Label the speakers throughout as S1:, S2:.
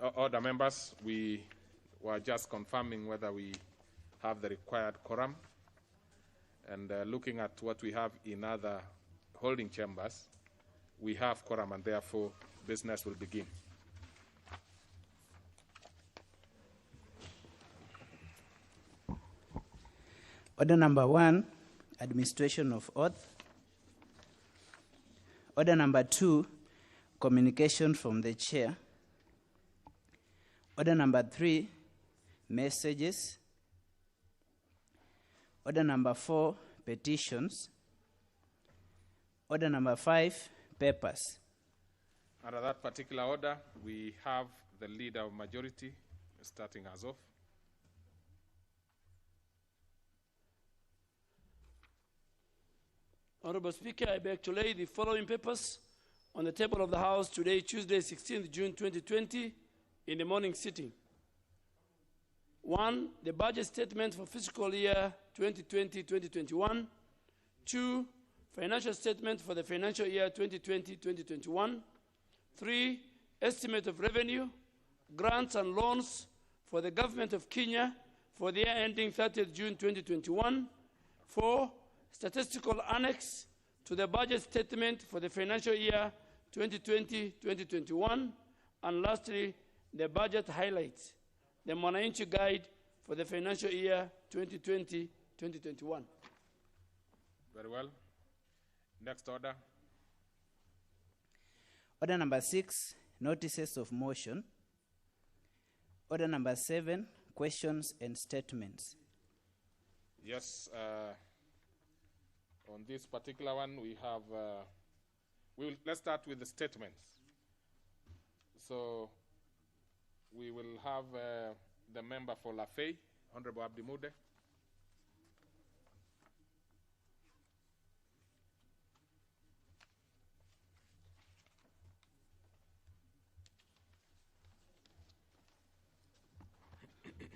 S1: Other members, we were just confirming whether we have the required quorum. And looking at what we have in other holding chambers, we have quorum, and therefore business will begin.
S2: Order number 1, administration of oath. Order number 2, communication from the chair. Order number 3, messages. Order number 4, petitions. Order number 5, papers.
S1: Under that particular order, we have the leader of majority starting as of.
S3: Honorable Speaker, I beg to lay the following papers on the table of the House today, Tuesday, 16th June 2020, in the morning sitting. 1, the budget statement for fiscal year 2020-2021. 2, financial statement for the financial year 2020-2021. 3, estimate of revenue, grants and loans for the government of Kenya for the year ending 30th June 2021. 4, statistical annex to the budget statement for the financial year 2020-2021. And lastly, the budget highlights, the Mwananchi Guide for the financial year 2020-2021.
S1: Very well. Next order.
S2: Order number 6, notices of motion. Order number 7, questions and statements.
S1: Yes, on this particular one, we have, let's start with the statements. So we will have the member for Lafay, Honorable Abdi Mude.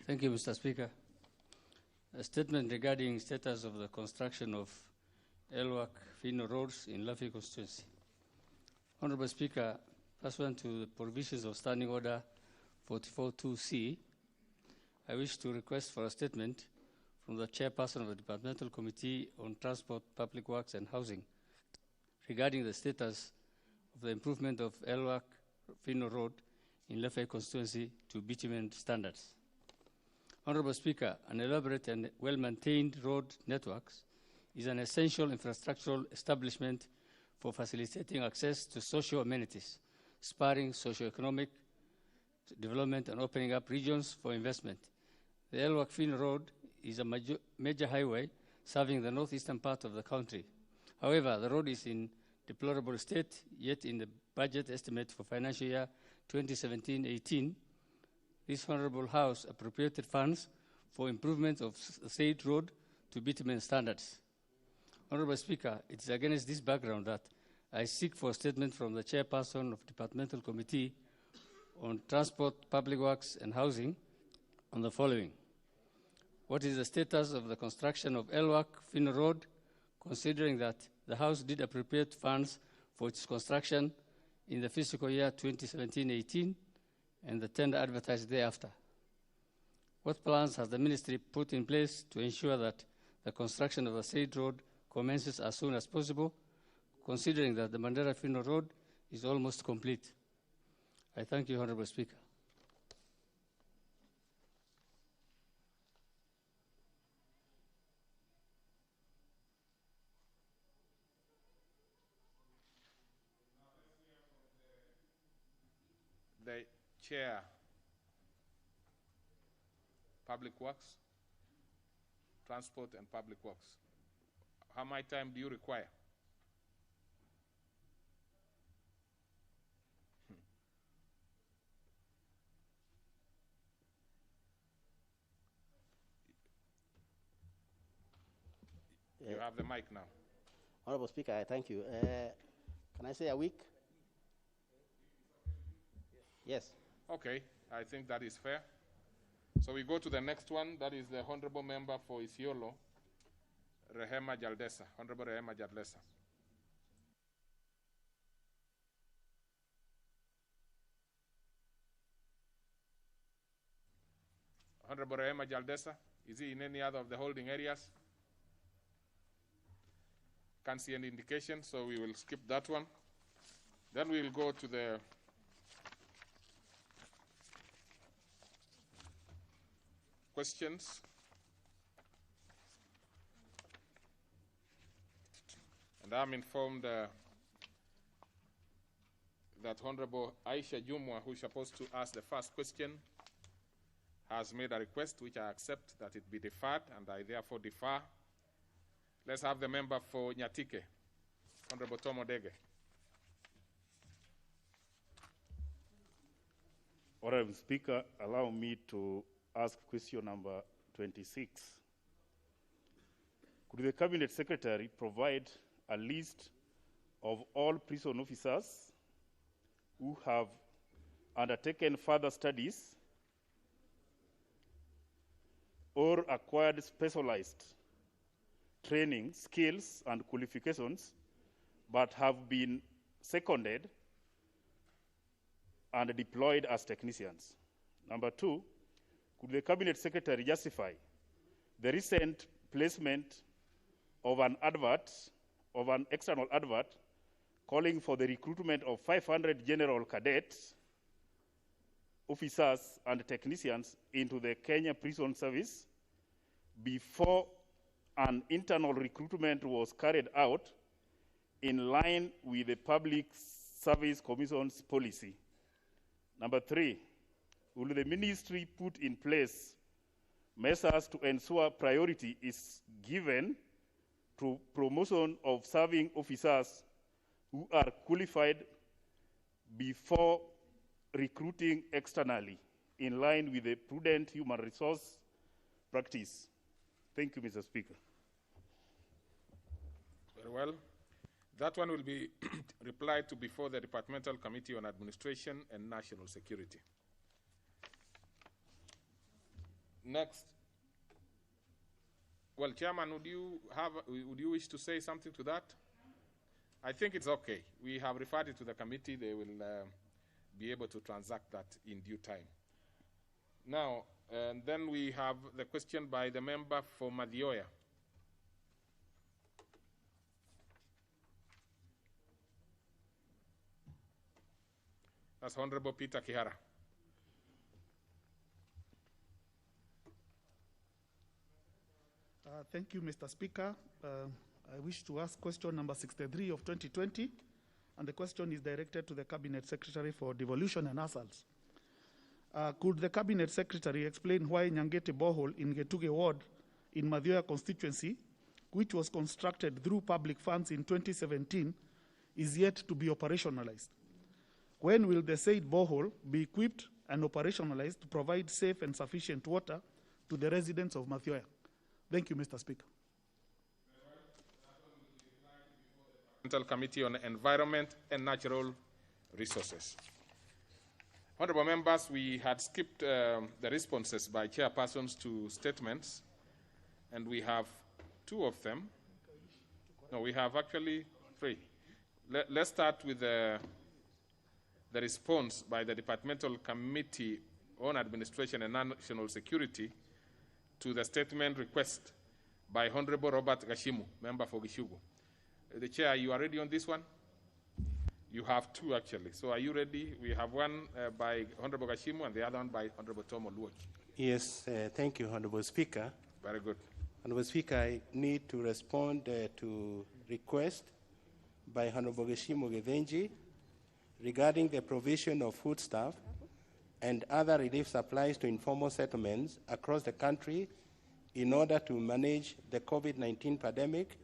S4: Thank you, Mr. Speaker. A statement regarding status of the construction of Elwak Fino roads in Lafay constituency. Honorable Speaker, pursuant to the provisions of Standing Order 44.2c, I wish to request for a statement from the chairperson of the Departmental Committee on Transport, Public Works and Housing regarding the status of the improvement of Elwak Fino Road in Lafay constituency to bitumen standards. Honorable Speaker, an elaborate and well-maintained road networks is an essential infrastructural establishment for facilitating access to social amenities, spurring socio-economic development and opening up regions for investment. The Elwak Fino Road is a major highway serving the northeastern part of the country. However, the road is in deplorable state, yet in the budget estimate for financial year 2017-18, this Honorable House appropriated funds for improvement of the said road to bitumen standards. Honorable Speaker, it is against this background that I seek for a statement from the chairperson of Departmental Committee on Transport, Public Works and Housing on the following. What is the status of the construction of Elwak Fino Road, considering that the House did appropriate funds for its construction in the fiscal year 2017-18 and the tender advertised thereafter? What plans has the Ministry put in place to ensure that the construction of the said road commences as soon as possible, considering that the Mandera Fino Road is almost complete? I thank you, Honorable Speaker.
S1: The Chair, Public Works, Transport and Public Works. How much time do you require? You have the mic now.
S5: Honorable Speaker, I thank you. Can I say a week? Yes.
S1: Okay, I think that is fair. So we go to the next one. That is the Honorable Member for Isiolo, Rehema Jaldesa. Honorable Rehema Jaldesa. Honorable Rehema Jaldesa, is he in any other of the holding areas? Can't see any indication, so we will skip that one. Then we will go to the questions. And I'm informed that Honorable Aisha Jumwa, who is supposed to ask the first question, has made a request, which I accept, that it be deferred, and I therefore defer. Let's have the member for Nyatike, Honorable Tom Odege.
S6: Honorable Speaker, allow me to ask question number 26. Could the Cabinet Secretary provide a list of all prison officers who have undertaken further studies or acquired specialized training, skills, and qualifications, but have been seconded and deployed as technicians? Number two, could the Cabinet Secretary justify the recent placement of an external advert calling for the recruitment of 500 general cadets, officers, and technicians into the Kenya Prison Service before an internal recruitment was carried out in line with the Public Service Commission's policy? Number three, will the ministry put in place measures to ensure priority is given to promotion of serving officers who are qualified before recruiting externally, in line with the prudent human resource practice? Thank you, Mr. Speaker.
S1: Very well. That one will be replied to before the Departmental Committee on Administration and National Security. Next. Well, Chairman, would you wish to say something to that? I think it's okay. We have referred it to the committee. They will be able to transact that in due time. Now, and then we have the question by the member for Madioya. That's Honorable Peter Kihara.
S7: Thank you, Mr. Speaker. I wish to ask question number 63 of 2020, and the question is directed to the Cabinet Secretary for Devolution and Assaults. Could the Cabinet Secretary explain why Nyangete Borehole in Getuge Ward in Madhioya constituency, which was constructed through public funds in 2017, is yet to be operationalized? When will the said borehole be equipped and operationalized to provide safe and sufficient water to the residents of Madhioya? Thank you, Mr. Speaker.
S1: Committee on Environment and Natural Resources. Honorable members, we had skipped the responses by chairpersons to statements, and we have two of them. No, we have actually three. Let's start with the response by the Departmental Committee on Administration and National Security to the statement request by Honorable Robert Gashimu, member for Gishugu. The Chair, you are ready on this one? You have two, actually. So are you ready? We have one by Honorable Gashimu and the other one by Honorable Tom Oluoch.
S5: Yes, thank you, Honorable Speaker.
S1: Very good.
S5: Honorable Speaker, I need to respond to request by Honorable Geshimu Gevenji regarding the provision of foodstuff and other relief supplies to informal settlements across the country in order to manage the COVID-19 pandemic.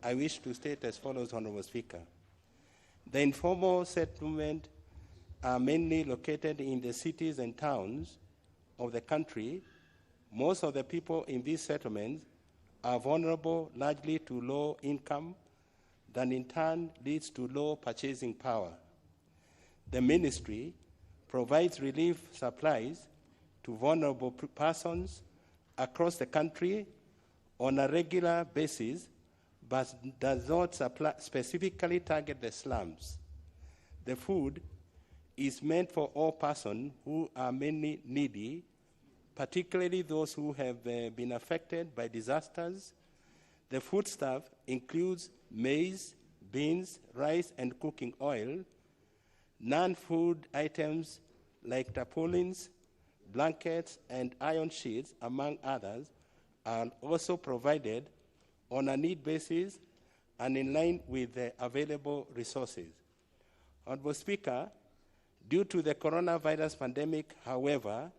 S5: I wish to state as follows, Honorable Speaker. The informal settlements are mainly located in the cities and towns of the country. Most of the people in these settlements are vulnerable largely to low income, that in turn leads to low purchasing power. The ministry provides relief supplies to vulnerable persons across the country on a regular basis, but does not specifically target the slums. The food is meant for all persons who are mainly needy particularly those who have been affected by disasters. The foodstuff includes maize, beans, rice, and cooking oil. Non-food items like tarpaulins, blankets, and iron sheets, among others, are also provided on a need basis and in line with the available resources. Honorable Speaker, due to the coronavirus pandemic, however,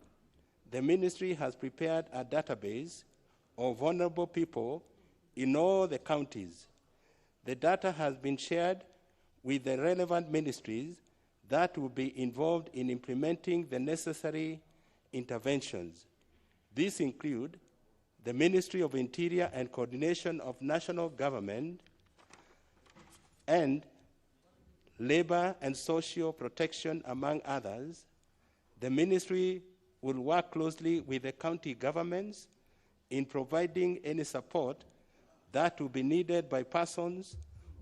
S5: the ministry has prepared a database of vulnerable people in all the counties. The data has been shared with the relevant ministries that will be involved in implementing the necessary interventions. These include the Ministry of Interior and Coordination of National Government and Labor and Social Protection, among others. The ministry will work closely with the county governments in providing any support that will be needed by persons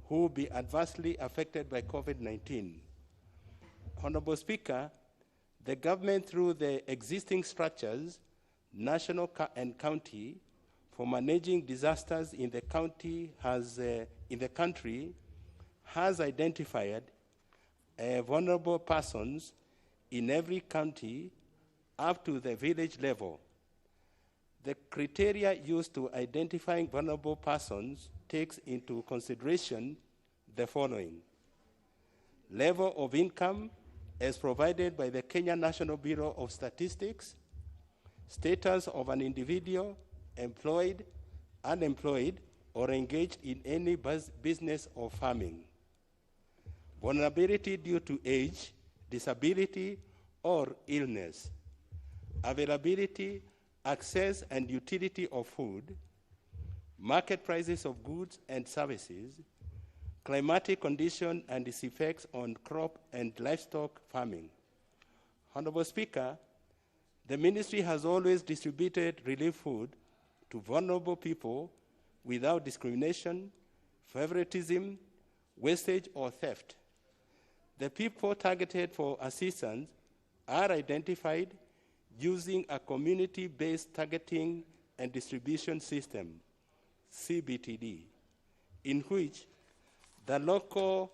S5: who will be adversely affected by COVID-19. Honorable Speaker, the government, through the existing structures, national and county, for managing disasters in the country has identified vulnerable persons in every county up to the village level. The criteria used to identifying vulnerable persons takes into consideration the following: level of income as provided by the Kenya National Bureau of Statistics, status of an individual, employed, unemployed, or engaged in any business or farming, vulnerability due to age, disability, or illness, availability, access, and utility of food, market prices of goods and services, climatic condition and its effects on crop and livestock farming. Honorable Speaker, the ministry has always distributed relief food to vulnerable people without discrimination, favoritism, wastage, or theft. The people targeted for assistance are identified using a community-based targeting and distribution system, CBTD, in which the local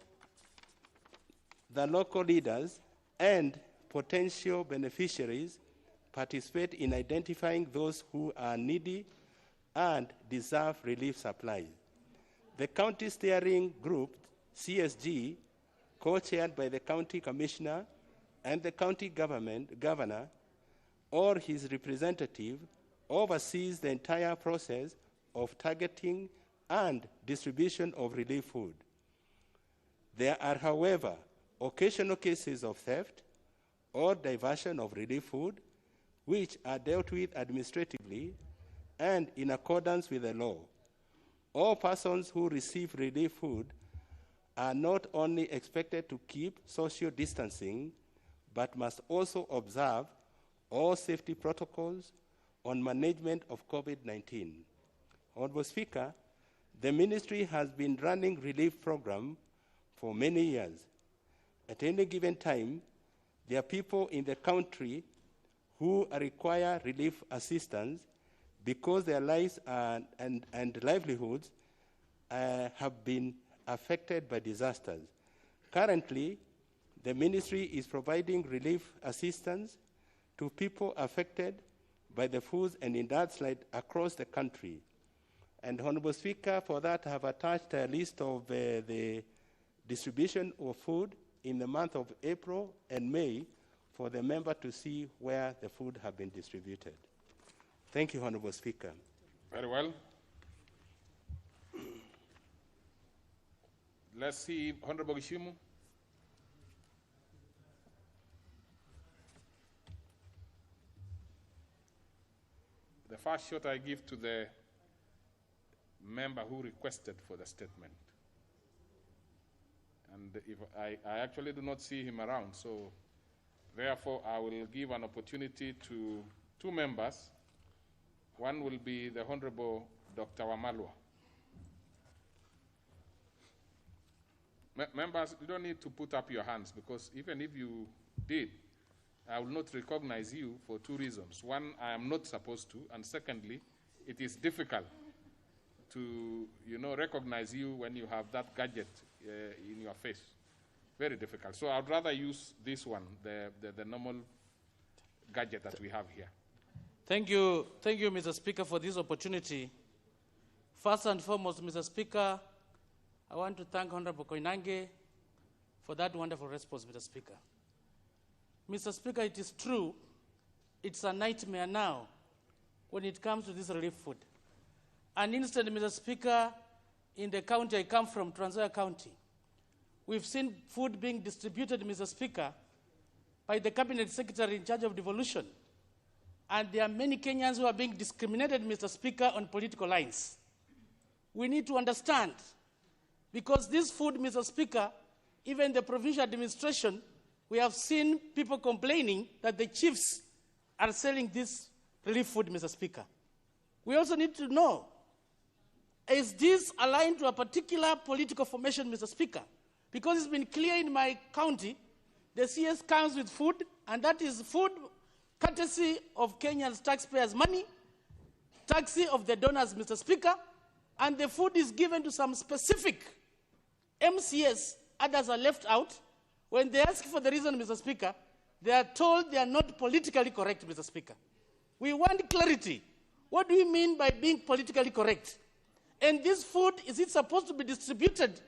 S5: leaders and potential beneficiaries participate in identifying those who are needy and deserve relief supplies. The County Steering Group, CSG, co-chaired by the County Commissioner and the County Governor or his representative, oversees the entire process of targeting and distribution of relief food. There are, however, occasional cases of theft or diversion of relief food, which are dealt with administratively and in accordance with the law. All persons who receive relief food are not only expected to keep social distancing, but must also observe all safety protocols on management of COVID-19. Honorable Speaker, the ministry has been running relief program for many years. At any given time, there are people in the country who require relief assistance because their lives and livelihoods have been affected by disasters. Currently, the ministry is providing relief assistance to people affected by the floods and in landslide across the country. And Honorable Speaker, for that I have attached a list of the distribution of food in the month of April and May for the member to see where the food have been distributed. Thank you, Honorable Speaker.
S1: Very well. Let's see, Honorable Gishimu. The first shot I give to the member who requested for the statement. And if I actually do not see him around, so therefore I will give an opportunity to two members. One will be the Honorable Dr. Wamalwa. Members, you don't need to put up your hands because even if you did, I will not recognize you for two reasons. One, I am not supposed to, and secondly, it is difficult to, recognize you when you have that gadget in your face. Very difficult. So I'd rather use this one, the normal gadget that we have here.
S8: Thank you, Mr. Speaker, for this opportunity. First and foremost, Mr. Speaker, I want to thank Honorable Koinange for that wonderful response, Mr. Speaker. Mr. Speaker, it is true, it's a nightmare now when it comes to this relief food. An instant, Mr. Speaker, in the county I come from, Trans Nzoia County, we've seen food being distributed, Mr. Speaker, by the Cabinet Secretary in charge of devolution. And there are many Kenyans who are being discriminated, Mr. Speaker, on political lines. We need to understand, because this food, Mr. Speaker, even the provincial administration, we have seen people complaining that the chiefs are selling this relief food, Mr. Speaker. We also need to know, is this aligned to a particular political formation, Mr. Speaker? Because it's been clear in my county, the CS comes with food, and that is food courtesy of Kenya's taxpayers' money, taxi of the donors, Mr. Speaker, and the food is given to some specific MCS, others are left out. When they ask for the reason, Mr. Speaker, they are told they are not politically correct, Mr. Speaker. We want clarity. What do you mean by being politically correct? And this food, is it supposed to be distributed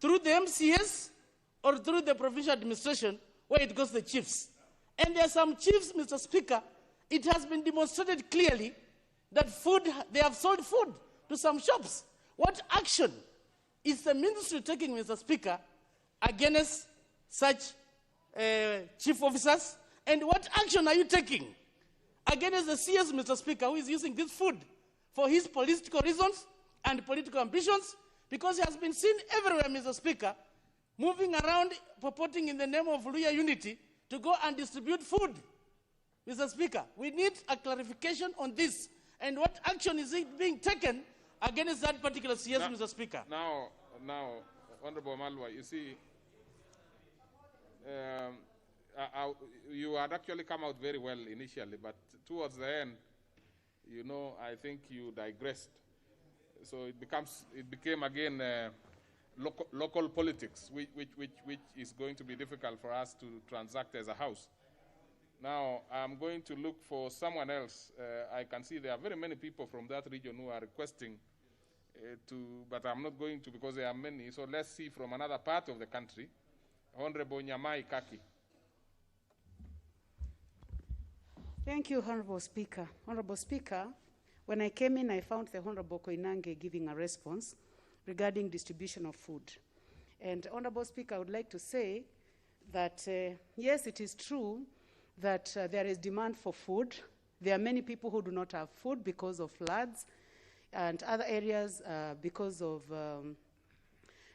S8: through the MCS or through the provincial administration where it goes to the chiefs? And there are some chiefs, Mr. Speaker, it has been demonstrated clearly that they have sold food to some shops. What action is the ministry taking, Mr. Speaker, against such chief officers? And what action are you taking against the CS, Mr. Speaker, who is using this food for his political reasons and political ambitions? Because he has been seen everywhere, Mr. Speaker, moving around, purporting in the name of Luya unity to go and distribute food. Mr. Speaker, we need a clarification on this. And what action is it being taken against that particular CS, Mr. Speaker?
S1: Now, Honorable Malwa, you see, you had actually come out very well initially, but towards the end, I think you digressed. So it became again local politics, which is going to be difficult for us to transact as a house. Now, I'm going to look for someone else. I can see there are very many people from that region who are requesting but I'm not going to because there are many. So let's see from another part of the country. Honorable Nyamai Kaki.
S9: Thank you, Honorable Speaker. Honorable Speaker, when I came in, I found the Honorable Koinange giving a response regarding distribution of food. And Honorable Speaker, I would like to say that, yes, it is true that there is demand for food. There are many people who do not have food because of floods and other areas because of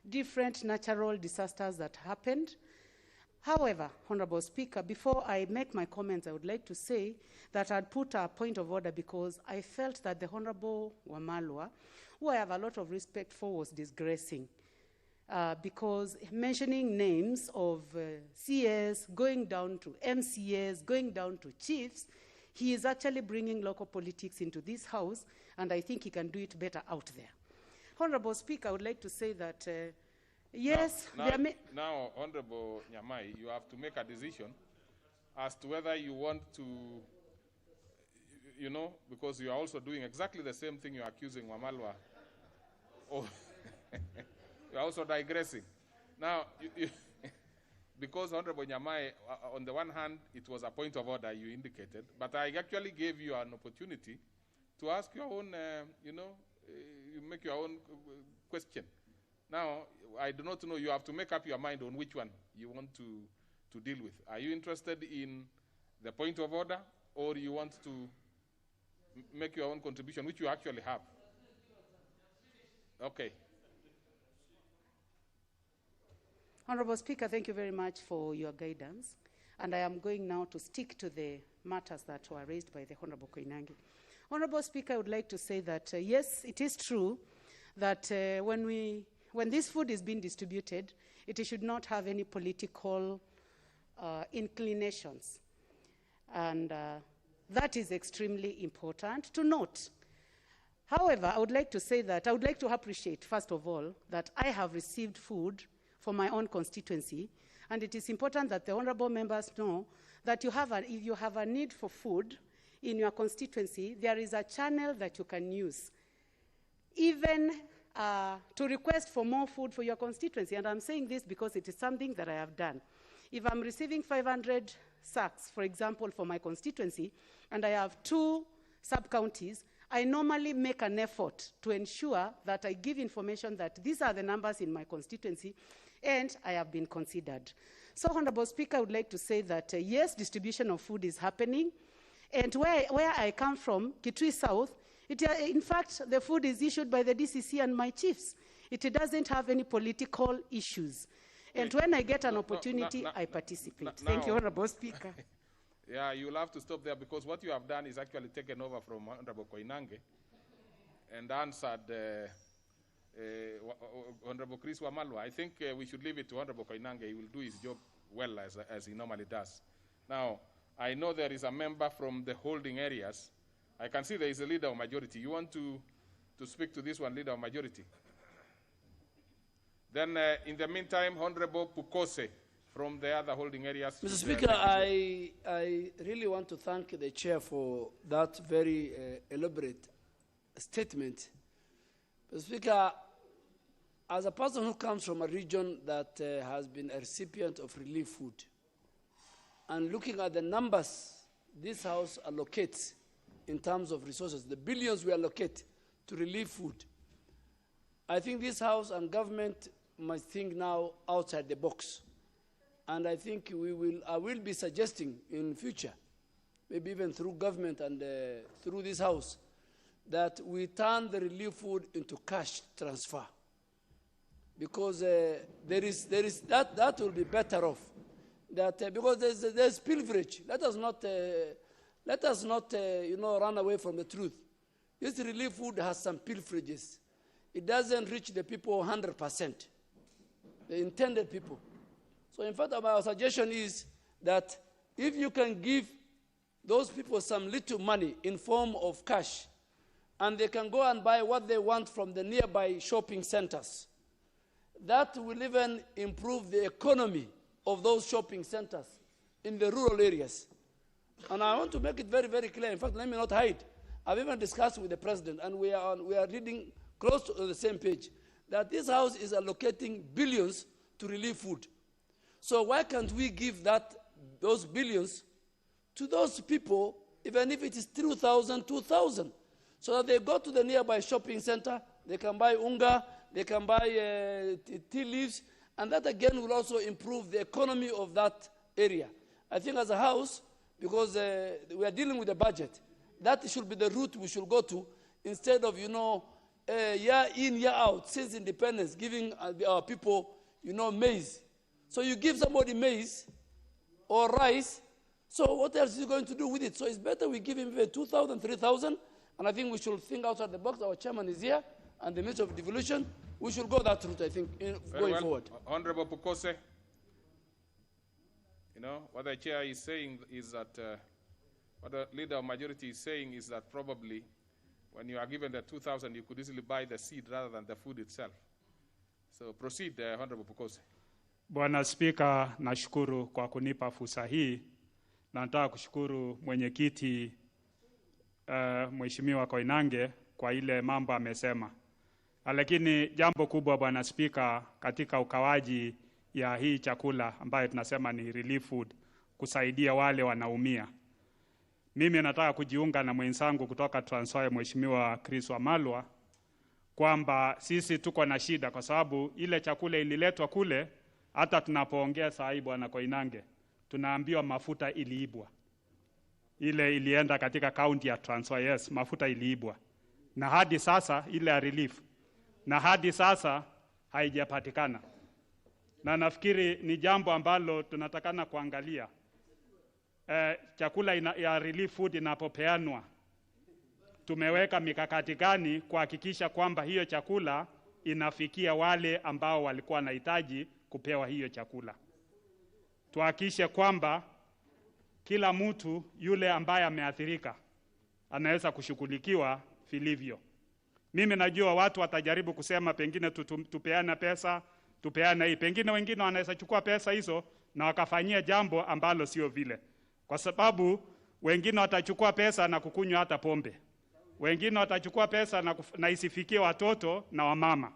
S9: different natural disasters that happened. However, Honorable Speaker, before I make my comments, I would like to say that I'd put a point of order because I felt that the Honorable Wamalwa, who I have a lot of respect for, was disgracing. Because mentioning names of CS, going down to MCAs, going down to chiefs, he is actually bringing local politics into this house, and I think he can do it better out there. Honorable Speaker, I would like to say that, yes,
S1: now, Honorable Nyamai, you have to make a decision as to whether you want to, because you are also doing exactly the same thing you're accusing Wamalwa of. You're also digressing. Now, because Honorable Nyamai, on the one hand, it was a point of order you indicated, but I actually gave you an opportunity to ask your own, you make your own question. Now, I do not know, you have to make up your mind on which one you want to deal with. Are you interested in the point of order, or you want to make your own contribution, which you actually have? Okay.
S9: Honorable Speaker, thank you very much for your guidance. And I am going now to stick to the matters that were raised by the Honorable Koinange. Honorable Speaker, I would like to say that, yes, it is true that when this food is being distributed, it should not have any political inclinations. And that is extremely important to note. However, I would like to say that I would like to appreciate, first of all, that I have received food for my own constituency, and it is important that the honorable members know that if you have a need for food in your constituency, there is a channel that you can use, even to request for more food for your constituency. And I'm saying this because it is something that I have done. If I'm receiving 500 sacks, for example, for my constituency, and I have 2 sub-counties, I normally make an effort to ensure that I give information that these are the numbers in my constituency, and I have been considered. So, Honorable Speaker, I would like to say that, yes, distribution of food is happening. And where I come from, Kitui South, in fact, the food is issued by the DCC and my chiefs. It doesn't have any political issues. And when I get an opportunity, I participate. Thank you, Honorable Speaker.
S1: Yeah, you'll have to stop there, because what you have done is actually taken over from Honorable Koinange and answered Honorable Chris Wamalwa. I think we should leave it to Honorable Koinange. He will do his job well, as he normally does. Now, I know there is a member from the holding areas. I can see there is a leader of majority. You want to speak to this one, leader of majority? Then, in the meantime, Honorable Pukose from the other holding areas.
S3: Mr. Speaker, I really want to thank the chair for that very elaborate statement. Mr. Speaker, as a person who comes from a region that has been a recipient of relief food, and looking at the numbers this House allocates in terms of resources, the billions we allocate to relief food, I think this House and government must think now outside the box. And I think I will be suggesting in future, maybe even through government and through this House, that we turn the relief food into cash transfer. Because that will be better off. Because there's pilferage. Let us not run away from the truth. This relief food has some pilferages. It doesn't reach the people 100%, the intended people. So in fact, my suggestion is that if you can give those people some little money in form of cash, and they can go and buy what they want from the nearby shopping centers, that will even improve the economy of those shopping centers in the rural areas. And I want to make it very, very clear. In fact, let me not hide. I've even discussed with the president, and we are reading close to the same page, that this House is allocating billions to relief food. So why can't we give those billions to those people, even if it is 2,000, so that they go to the nearby shopping center, they can buy unga, they can buy tea leaves, and that again will also improve the economy of that area. I think as a House, because we are dealing with the budget, that should be the route we should go to, instead of, year in, year out, since independence, giving our people, maize. So you give somebody maize or rice, so what else is he going to do with it? So it's better we give him even 2,000, 3,000, and I think we should think outside the box. Our chairman is here, and the Minister of Devolution. We should go that route, I think, going forward.
S1: Honorable Pukose, what the chair is saying is that, what the leader of majority is saying is that probably when you are given the 2,000, you could easily buy the seed rather than the food itself. So proceed, Honorable Pukose.
S10: Bwana Spika, nashukuru kwa kunipa fursa hii, na nataka kushukuru mwenyekiti Mheshimiwa Koinange kwa ile mambo amesema. Lakini jambo kubwa Bwana Spika, katika ukawaji ya hii chakula ambayo tunasema ni relief food, kusaidia wale wanaumia. Mimi nataka kujiunga na mwenzangu kutoka Trans Nzoia Mheshimiwa Chris Wamalwa kwamba sisi tuko na shida kwa sababu ile chakula ililetwa kule. Hata tunapoongea saa hii Bwana Koinange, tunaambiwa mafuta iliibwa. Ile ilienda katika kaunti ya Trans Nzoia, yes, mafuta iliibwa. Na hadi sasa ile relief, na hadi sasa haijapatikana. Na nafikiri ni jambo ambalo tunatakana kuangalia. Chakula ya relief food inapopeanwa, tumeweka mikakati gani kuhakikisha kwamba hiyo chakula inafikia wale ambao walikuwa wanahitaji kupewa hiyo chakula. Tuhakikishe kwamba kila mtu yule ambaye ameathirika anaweza kushughulikiwa vilivyo. Mimi najua watu watajaribu kusema pengine tupeane pesa, tupeane hii. Pengine wengine wanaweza chukua pesa hizo na wakafanyia jambo ambalo sio vile. Kwa sababu wengine watachukua pesa na kukunywa hata pombe. Wengine watachukua pesa na isifikie watoto na wamama.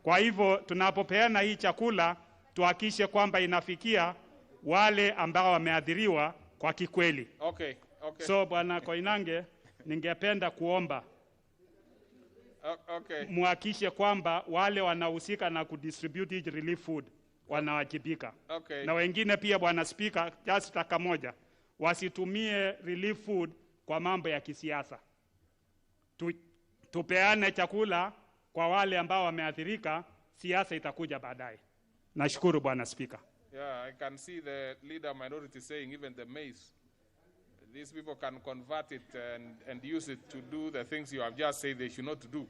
S10: Kwa hivyo tunapopeana hii chakula tuhakikishe kwamba inafikia wale ambao wameathiriwa kwa kikweli.
S1: Okay.
S10: So Bwana Koinange, ningependa kuomba muhakikishe kwamba wale wanahusika na kudistribute relief food wanawajibika.
S1: Okay.
S10: Na wengine pia Bwana Speaker, just taka moja, wasitumie relief food kwa mambo ya kisiasa. Tupeane chakula kwa wale ambao wameathirika, siasa itakuja baadaye. Nashukuru Bwana Speaker.
S1: Yeah, I can see the leader minority saying even the maize. These people can convert it and use it to do the things you have just said they should not do.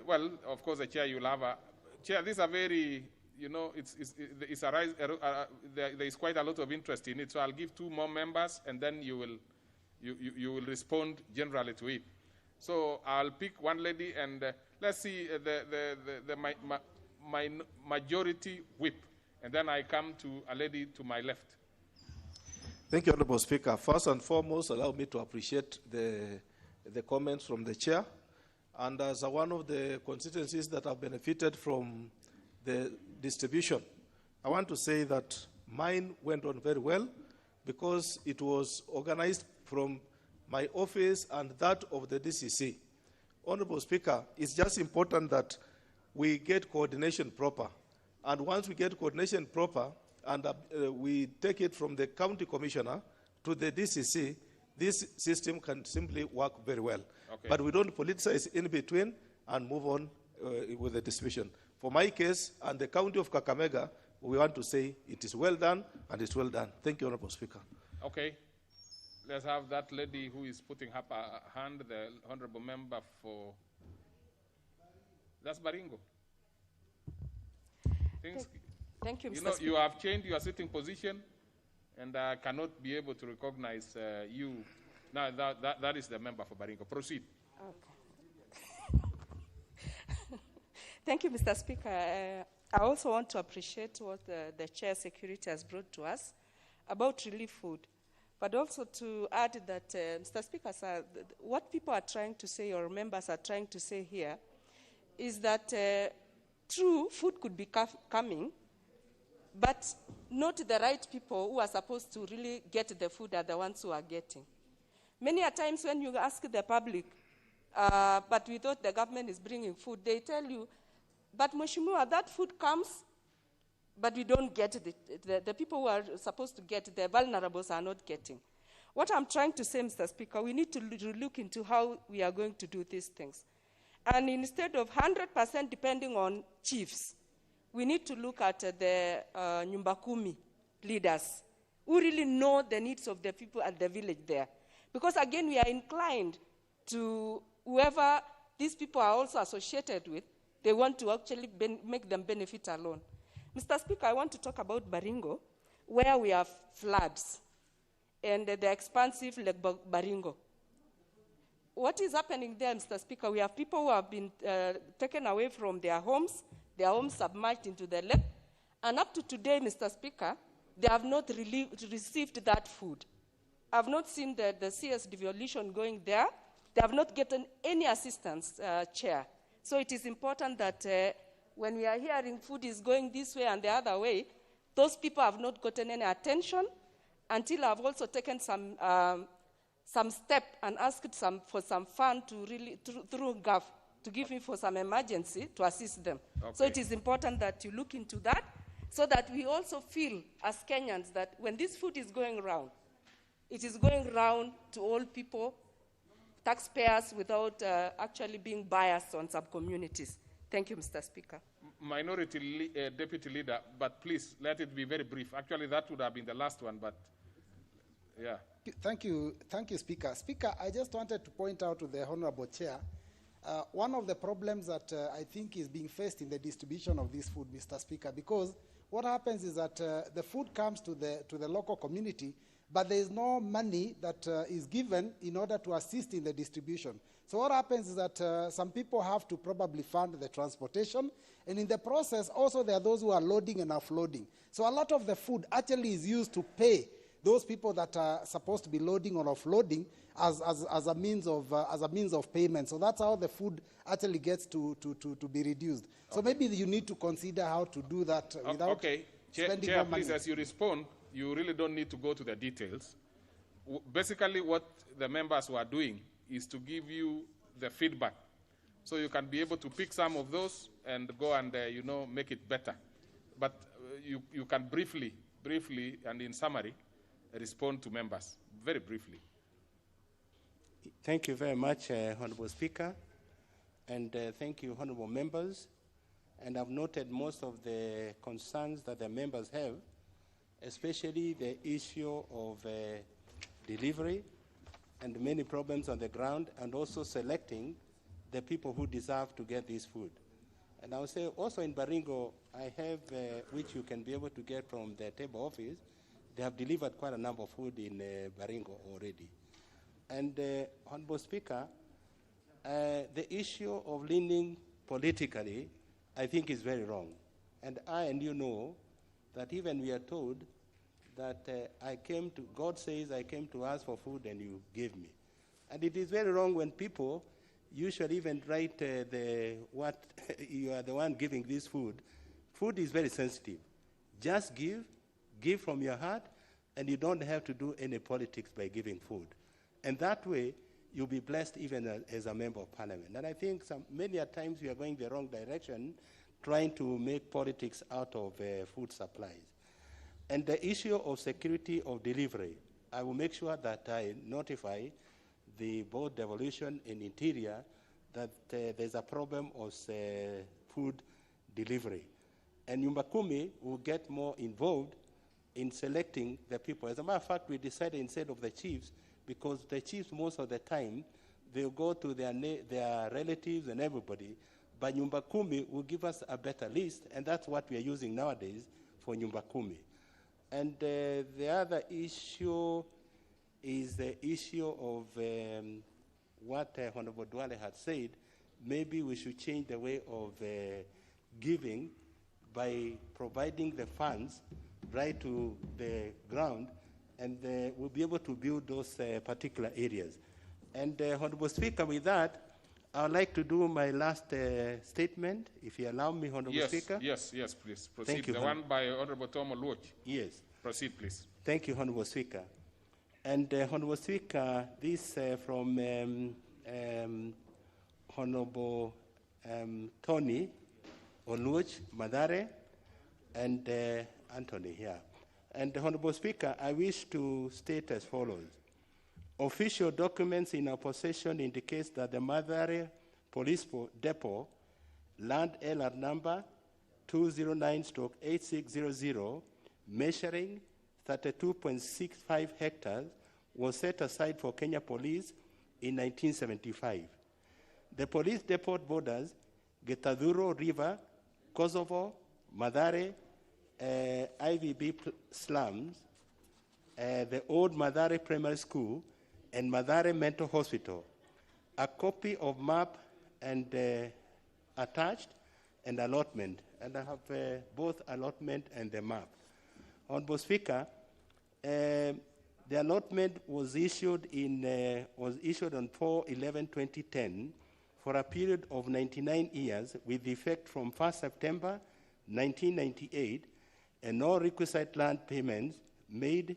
S1: Well, of course, the chair, you'll have a chair. These are very, there is quite a lot of interest in it. So I'll give 2 more members, and then you will respond generally to it. So I'll pick one lady, and let's see the majority whip, and then I come to a lady to my left.
S11: Thank you, Honorable Speaker. First and foremost, allow me to appreciate the comments from the chair. And as one of the constituencies that have benefited from the distribution, I want to say that mine went on very well because it was organized from my office and that of the DCC. Honorable Speaker, it's just important that we get coordination proper. And once we get coordination proper, and we take it from the county commissioner to the DCC, this system can simply work very well.
S1: Okay.
S11: But we don't politicize in between and move on with the distribution. For my case and the county of Kakamega, we want to say it is well done and it's well done. Thank you, Honorable Speaker.
S1: Okay. Let's have that lady who is putting up her hand, the honorable member for... That's Baringo.
S12: Thank you, Mr. Speaker.
S1: You have changed your sitting position, and I cannot be able to recognize you. Now, that is the member for Baringo. Proceed.
S12: Okay. Thank you, Mr. Speaker. I also want to appreciate what the Chair Security has brought to us about relief food, but also to add that, Mr. Speaker, sir, what people are trying to say, or members are trying to say here, is that true, food could be coming, but not the right people who are supposed to really get the food are the ones who are getting. Many a times when you ask the public, but we thought the government is bringing food, they tell you, but Mheshimiwa, that food comes, but we don't get it. The people who are supposed to get, the vulnerables are not getting. What I'm trying to say, Mr. Speaker, we need to look into how we are going to do these things. And instead of 100% depending on chiefs, we need to look at the Nyumba Kumi leaders who really know the needs of the people at the village there. Because again, we are inclined to whoever these people are also associated with, they want to actually make them benefit alone. Mr. Speaker, I want to talk about Baringo, where we have floods and the expansive Lake Baringo. What is happening there, Mr. Speaker? We have people who have been taken away from their homes submerged into the lake, and up to today, Mr. Speaker, they have not received that food. I have not seen the CS devolution going there. They have not gotten any assistance, Chair. So it is important that when we are hearing food is going this way and the other way, those people have not gotten any attention until I've also taken some step and asked for some fund to really, through GAF, to give me for some emergency to assist them.
S1: Okay.
S12: So it is important that you look into that so that we also feel as Kenyans that when this food is going around, it is going around to all people, taxpayers, without actually being biased on some communities. Thank you, Mr. Speaker.
S1: Minority Deputy Leader, but please let it be very brief. Actually, that would have been the last one, but yeah.
S13: Thank you, Speaker. Speaker, I just wanted to point out to the Honorable Chair, one of the problems that I think is being faced in the distribution of this food, Mr. Speaker, because what happens is that the food comes to the local community, but there is no money that is given in order to assist in the distribution. So what happens is that some people have to probably fund the transportation, and in the process, also there are those who are loading and offloading. So a lot of the food actually is used to pay those people that are supposed to be loading or offloading as a means of payment. So that's how the food actually gets to be reduced. So maybe you need to consider how to do that without spending
S1: Chair,
S13: more money.
S1: please, as you respond, you really don't need to go to the details. Basically, what the members were doing is to give you the feedback, so you can be able to pick some of those and go and make it better. But you can briefly and in summary respond to members very briefly.
S5: Thank you very much, Honorable Speaker, and thank you, honorable members. And I've noted most of the concerns that the members have, especially the issue of delivery and many problems on the ground, and also selecting the people who deserve to get this food. And I would say also in Baringo, I have, which you can be able to get from the table office, they have delivered quite a number of food in Baringo already. And Honorable Speaker, the issue of leaning politically, I think is very wrong. And I and you know that even we are told that God says, I came to ask for food and you gave me. And it is very wrong when people usually even write what you are the one giving this food. Food is very sensitive. Just give from your heart, and you don't have to do any politics by giving food. And that way, you'll be blessed even as a member of parliament. And I think many a times we are going the wrong direction, trying to make politics out of food supplies. And the issue of security of delivery, I will make sure that I notify the both devolution and interior that there's a problem of food delivery. And Nyumba Kumi will get more involved in selecting the people. As a matter of fact, we decided instead of the chiefs, because the chiefs most of the time, they'll go to their relatives and everybody, but Nyumba Kumi will give us a better list, and that's what we are using nowadays for Nyumba Kumi. And the other issue is the issue of what Honorable Duale had said. Maybe we should change the way of giving by providing the funds right to the ground, and we'll be able to build those particular areas. And Honorable Speaker, with that, I would like to do my last statement, if you allow me, Honorable Speaker.
S1: Yes, please. Proceed.
S5: Thank you,
S1: the one by Honorable Tom Oluoch.
S5: Yes.
S1: Proceed, please.
S5: Thank you, Honorable Speaker. And Honorable Speaker, this from Honorable Tony Oluoch, Madare, and Anthony here. And Honorable Speaker, I wish to state as follows. Official documents in our possession indicates that the Madare Police Depot, land LR number 209/8600, measuring 32.65 hectares, was set aside for Kenya Police in 1975. The police depot borders Getaduro River, Kosovo, Madare, IVB slums, the old Madare Primary School, and Madare Mental Hospital. A copy of map and attached, and allotment. And I have both allotment and the map. Honorable Speaker, the allotment was issued on 4/11/2010 for a period of 99 years with effect from 1st September 1998, and no requisite land payments made.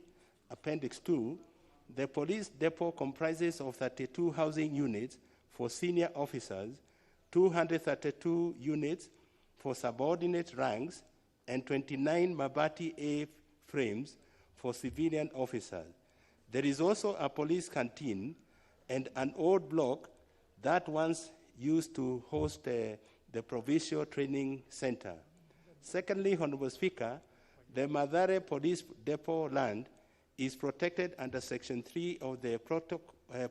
S5: Appendix 2, the police depot comprises of 32 housing units for senior officers, 232 units for subordinate ranks, and 29 Mabati A frames for civilian officers. There is also a police canteen and an old block that once used to host the Provincial Training Center. Secondly, Honorable Speaker, the Madare Police Depot land is protected under Section 3 of the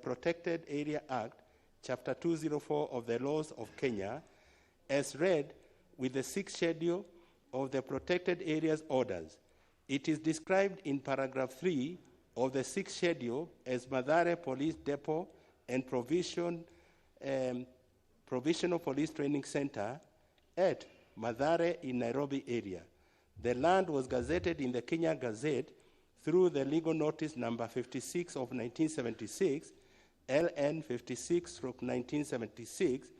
S5: Protected Area Act, Chapter 204 of the Laws of Kenya, as read with the 6th schedule of the Protected Areas Orders. It is described in paragraph 3 of the 6th schedule as Mathare Police Depot and Provisional Police Training Center at Mathare in Nairobi area. The land was gazetted in the Kenya Gazette through the legal notice number 56 of 1976, LN 56/1976,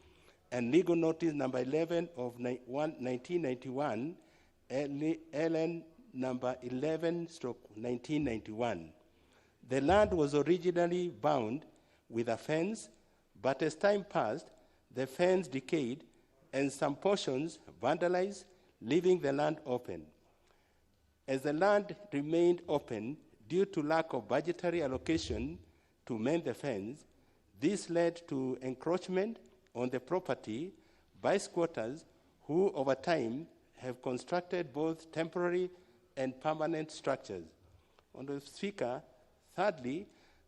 S5: and legal notice number 11 of 1991, LN number 11/1991. The land was originally bound with a fence, but as time passed, the fence decayed and some portions vandalized, leaving the land open. As the land remained open due to lack of budgetary allocation to mend the fence, this led to encroachment on the property by squatters who, over time, have constructed both temporary and permanent structures. Honorable Speaker, thirdly,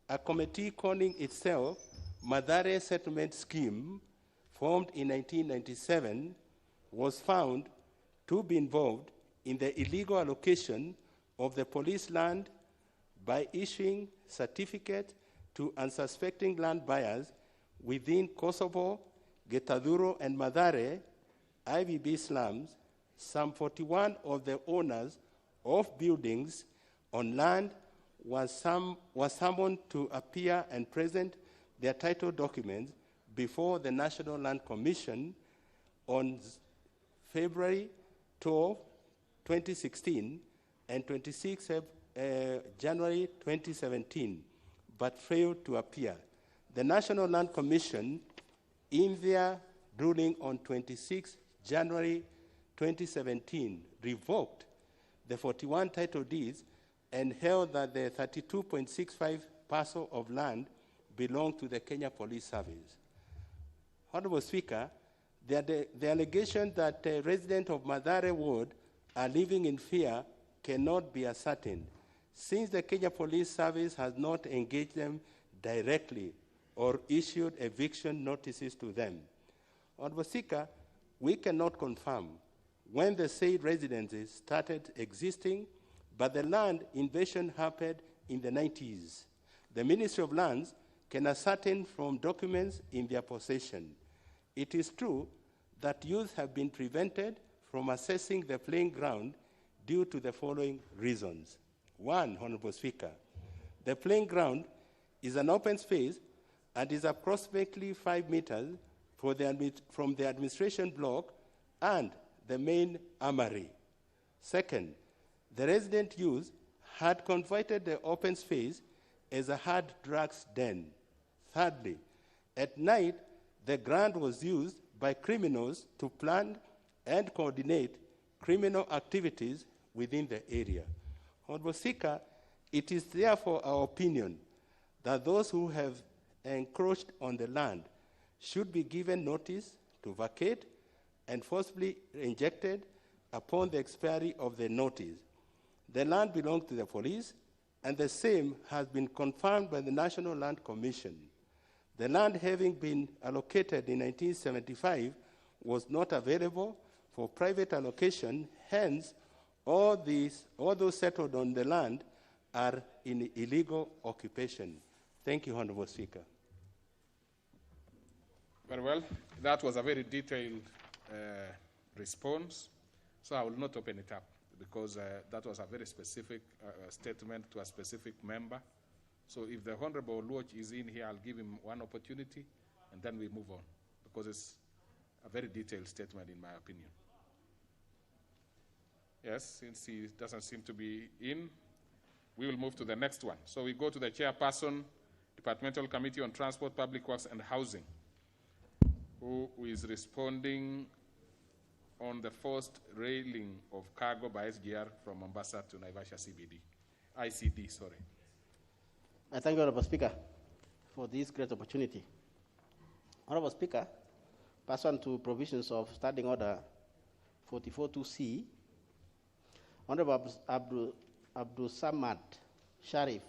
S5: a committee calling itself Mathare Settlement Scheme, formed in 1997, was found to be involved in the illegal allocation of the police land by issuing certificates to unsuspecting land buyers within Kosovo, Getaduro, and Mathare IVB slums. Some 41 of the owners of buildings on land was summoned to appear and present their title documents before the National Land Commission on February 12, 2016 and 26 January 2017, but failed to appear. The National Land Commission, in their ruling on 26 January 2017, revoked the 41 title deeds and held that the 32.65 parcel of land belonged to the Kenya Police Service. Honorable Speaker, the allegation that residents of Mathare Ward are living in fear cannot be ascertained, since the Kenya Police Service has not engaged them directly or issued eviction notices to them. Honorable Speaker, we cannot confirm when the said residences started existing, but the land invasion happened in the 90s. The Ministry of Lands can ascertain from documents in their possession. It is true that youth have been prevented from accessing the playing ground due to the following reasons. One, Honorable Speaker, the playing ground is an open space and is approximately 5 meters from the administration block and the main armory. Second, the resident youth had converted the open space as a hard drugs den. Thirdly, at night, the ground was used by criminals to plan and coordinate criminal activities within the area. Honorable Speaker, it is therefore our opinion that those who have encroached on the land should be given notice to vacate and forcibly injected upon the expiry of the notice. The land belongs to the police, and the same has been confirmed by the National Land Commission. The land, having been allocated in 1975, was not available for private allocation. Hence, all those settled on the land are in illegal occupation. Thank you, Honorable Speaker.
S1: Very well. That was a very detailed response, so I will not open it up because that was a very specific statement to a specific member. So if the Honorable Luoch is in here, I'll give him one opportunity, and then we move on, because it's a very detailed statement, in my opinion. Yes, since he doesn't seem to be in, we will move to the next one. So we go to the Chairperson, Departmental Committee on Transport, Public Works, and Housing, who is responding on the forced railing of cargo by SGR from Mombasa to Naivasha ICD, sorry.
S14: I thank you, Honorable Speaker, for this great opportunity. Honorable Speaker, pursuant to provisions of Standing Order 44.2c, Honorable Abdul Samad Sharif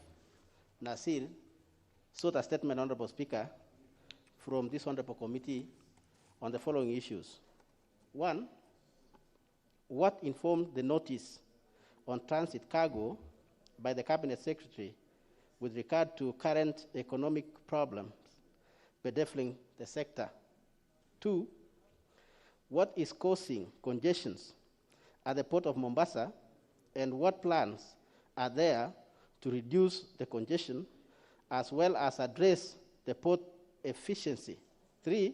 S14: Nasir sought a statement, Honorable Speaker, from this Honorable Committee on the following issues. One, what informed the notice on transit cargo by the Cabinet Secretary with regard to current economic problems bedeviling the sector? 2, what is causing congestions at the Port of Mombasa, and what plans are there to reduce the congestion as well as address the port efficiency? 3,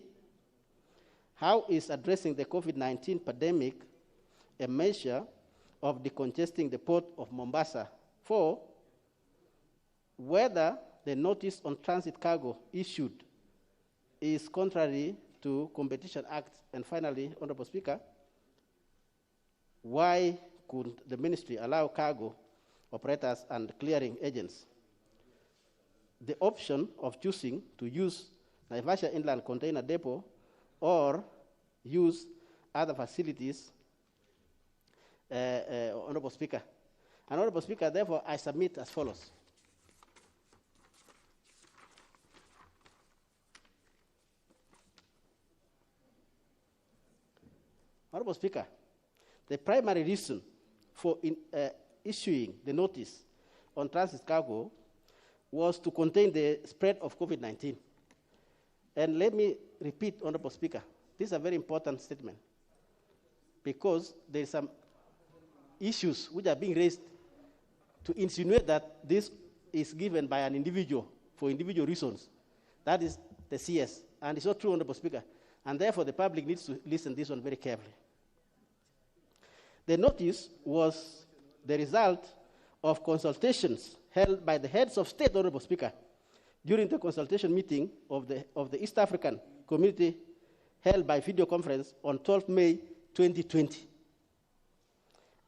S14: how is addressing the COVID-19 pandemic a measure of decongesting the Port of Mombasa? 4, whether the notice on transit cargo issued is contrary to Competition Act. And finally, Honorable Speaker, why could the ministry allow cargo operators and clearing agents the option of choosing to use Naivasha Inland Container Depot or use other facilities, Honorable Speaker? And Honorable Speaker, therefore, I submit as follows. Honorable Speaker, the primary reason for issuing the notice on transit cargo was to contain the spread of COVID-19. And let me repeat, Honorable Speaker, this is a very important statement because there are some issues which are being raised to insinuate that this is given by an individual for individual reasons. That is the CS, and it's not true, Honorable Speaker. And therefore, the public needs to listen to this one very carefully. The notice was the result of consultations held by the heads of state, Honorable Speaker, during the consultation meeting of the East African Community held by video conference on 12 May 2020,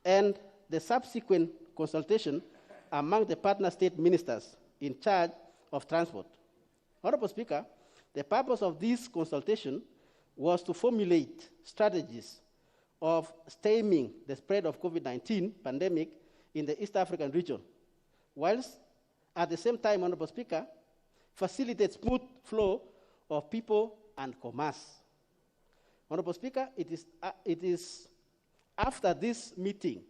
S14: and the subsequent consultation among the partner state ministers in charge of transport. Honorable Speaker, the purpose of this consultation was to formulate strategies of stemming the spread of COVID-19 pandemic in the East African region, whilst at the same time, Honorable Speaker, facilitate smooth flow of people and commerce. Honorable Speaker, it is after this meeting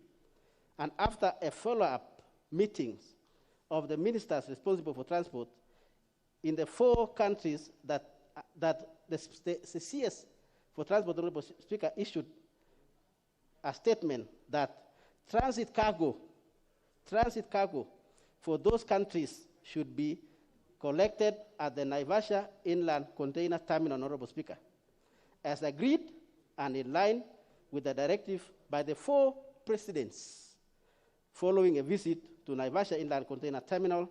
S14: and after a follow-up meetings of the ministers responsible for transport in the 4 countries that the CS for transport, Honorable Speaker, issued a statement that transit cargo for those countries should be collected at the Naivasha Inland Container Terminal, Honorable Speaker, as agreed and in line with the directive by the 4 presidents following a visit to Naivasha Inland Container Terminal.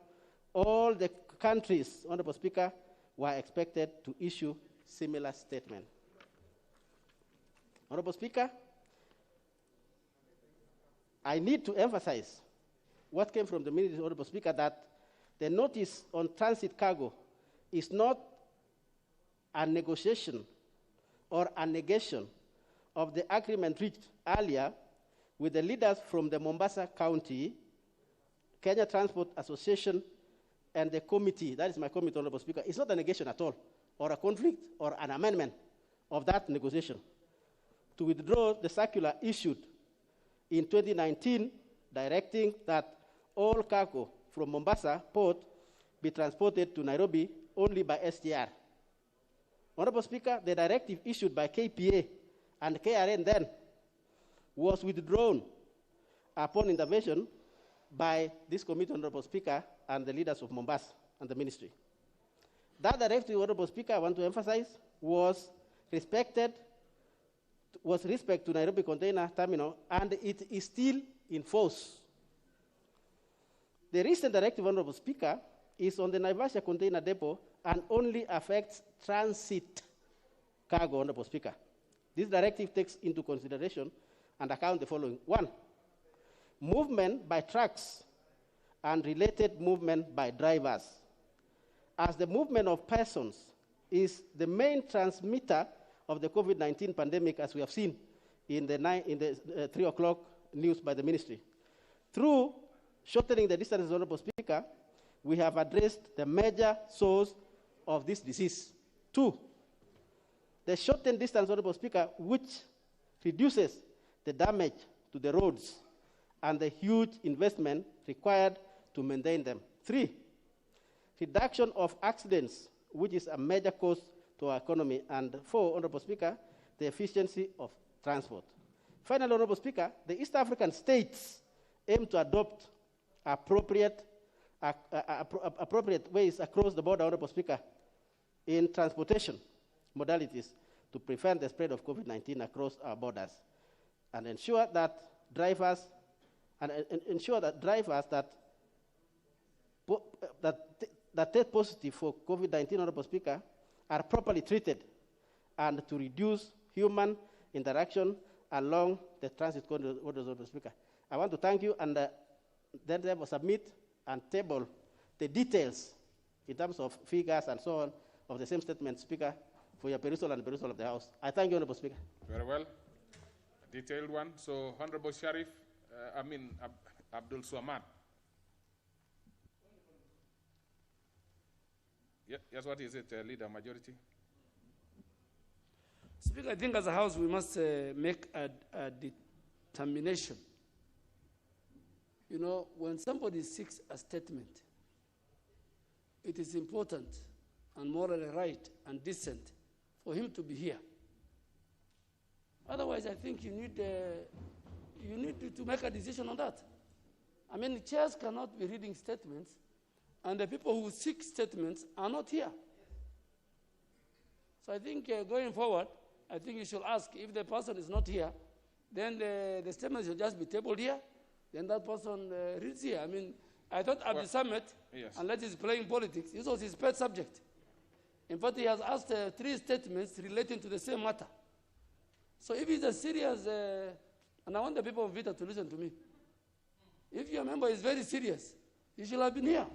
S14: All the countries, Honorable Speaker, were expected to issue similar statement. Honorable Speaker, I need to emphasize what came from the Ministry, Honorable Speaker, that the notice on transit cargo is not a negotiation or a negation of the agreement reached earlier with the leaders from the Mombasa County, Kenya Transport Association, and the committee. That is my committee, Honorable Speaker. It's not a negation at all, or a conflict, or an amendment of that negotiation. To withdraw the circular issued in 2019, directing that all cargo from Mombasa port be transported to Nairobi only by STR. Honorable Speaker, the directive issued by KPA and KRN then was withdrawn upon intervention by this committee, Honorable Speaker, and the leaders of Mombasa and the ministry. That directive, Honorable Speaker, I want to emphasize, was respect to Nairobi Container Terminal, and it is still in force. The recent directive, Honorable Speaker, is on the Naivasha Container Depot and only affects transit cargo, Honorable Speaker. This directive takes into consideration and account the following. 1, movement by trucks and related movement by drivers. As the movement of persons is the main transmitter of the COVID-19 pandemic, as we have seen in the 3 o'clock news by the ministry. Through shortening the distance, Honorable Speaker, we have addressed the major source of this disease. 2, the shortened distance, Honorable Speaker, which reduces the damage to the roads, and the huge investment required to maintain them. 3, reduction of accidents, which is a major cost to our economy. And 4, Honorable Speaker, the efficiency of transport. Finally, Honorable Speaker, the East African states aim to adopt appropriate ways across the border, Honorable Speaker, in transportation modalities to prevent the spread of COVID-19 across our borders, and ensure that drivers that test positive for COVID-19, Honorable Speaker, are properly treated, and to reduce human interaction along the transit corridors, Honorable Speaker. I want to thank you, and then they will submit and table the details in terms of figures and so on of the same statement, Speaker, for your perusal and perusal of the House. I thank you, Honorable Speaker.
S1: Very well. A detailed one. So, Honorable Sharif, Abdul Swamad. Yes, what is it, Leader Majority?
S3: Speaker, I think as a House we must make a determination. You know, when somebody seeks a statement, it is important and morally right and decent for him to be here. Otherwise, I think you need to make a decision on that. I mean, chairs cannot be reading statements, and the people who seek statements are not here. So I think going forward, I think you should ask if the person is not here, then the statement should just be tabled here, then that person reads here. I mean, I thought at the summit,
S1: yes,
S3: unless he's playing politics, this was his pet subject. In fact, he has asked 3 statements relating to the same matter. So if it's a serious, and I want the people of Vita to listen to me, if your member is very serious, you should have been here.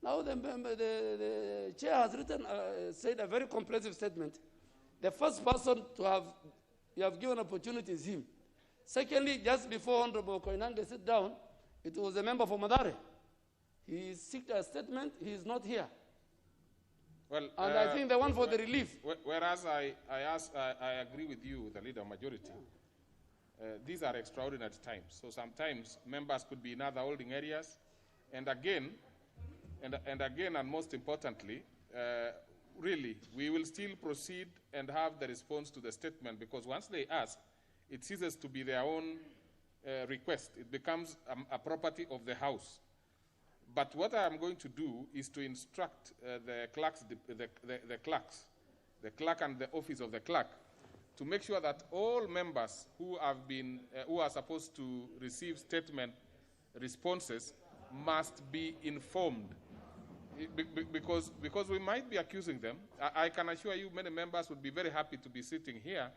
S3: Now the chair has said a very comprehensive statement. The first person you have given opportunity is him. Secondly, just before Honorable Koinange sit down, it was a member for Madare. He seeked a statement, he is not here.
S1: Well,
S3: and I think the one for the relief.
S1: Whereas I agree with you, the Leader Majority. These are extraordinary times. So sometimes members could be in other holding areas. And again, and most importantly, really, we will still proceed and have the response to the statement, because once they ask, it ceases to be their own request. It becomes a property of the House. But what I am going to do is to instruct the clerk and the office of the clerk to make sure that all members who are supposed to receive statement responses must be informed. Because we might be accusing them. I can assure you many members would be very happy to be sitting here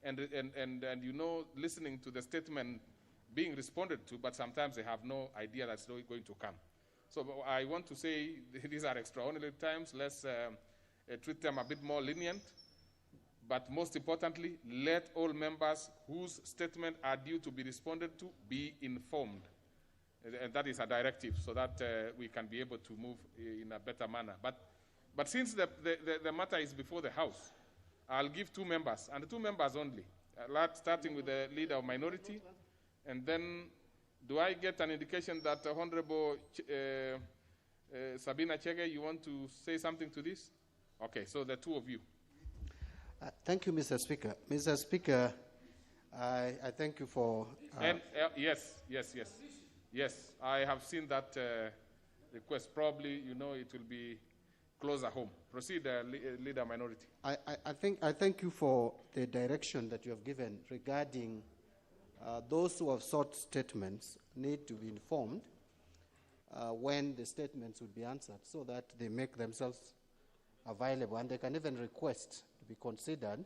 S1: and you know, listening to the statement being responded to, but sometimes they have no idea that's going to come. So I want to say these are extraordinary times. Let's treat them a bit more lenient. But most importantly, let all members whose statement are due to be responded to be informed. And that is a directive, so that we can be able to move in a better manner. But since the matter is before the House, I'll give 2 members, and 2 members only, starting with the Leader of Minority. And then, do I get an indication that Honorable Sabina Chege, you want to say something to this? Okay, so the 2 of you.
S5: Thank you, Mr. Speaker. Mr. Speaker, I thank you for...
S1: Yes, I have seen that request. Probably, you know, it will be closer home. Proceed, Leader Minority.
S5: I thank you for the direction that you have given regarding those who have sought statements need to be informed when the statements will be answered, so that they make themselves available, and they can even request to be considered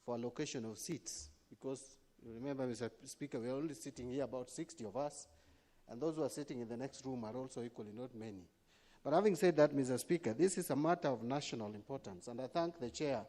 S5: for allocation of seats, because remember, Mr. Speaker, we are only sitting here about 60 of us, and those who are sitting in the next room are also equally not many. But having said that, Mr. Speaker, this is a matter of national importance, and I thank the chair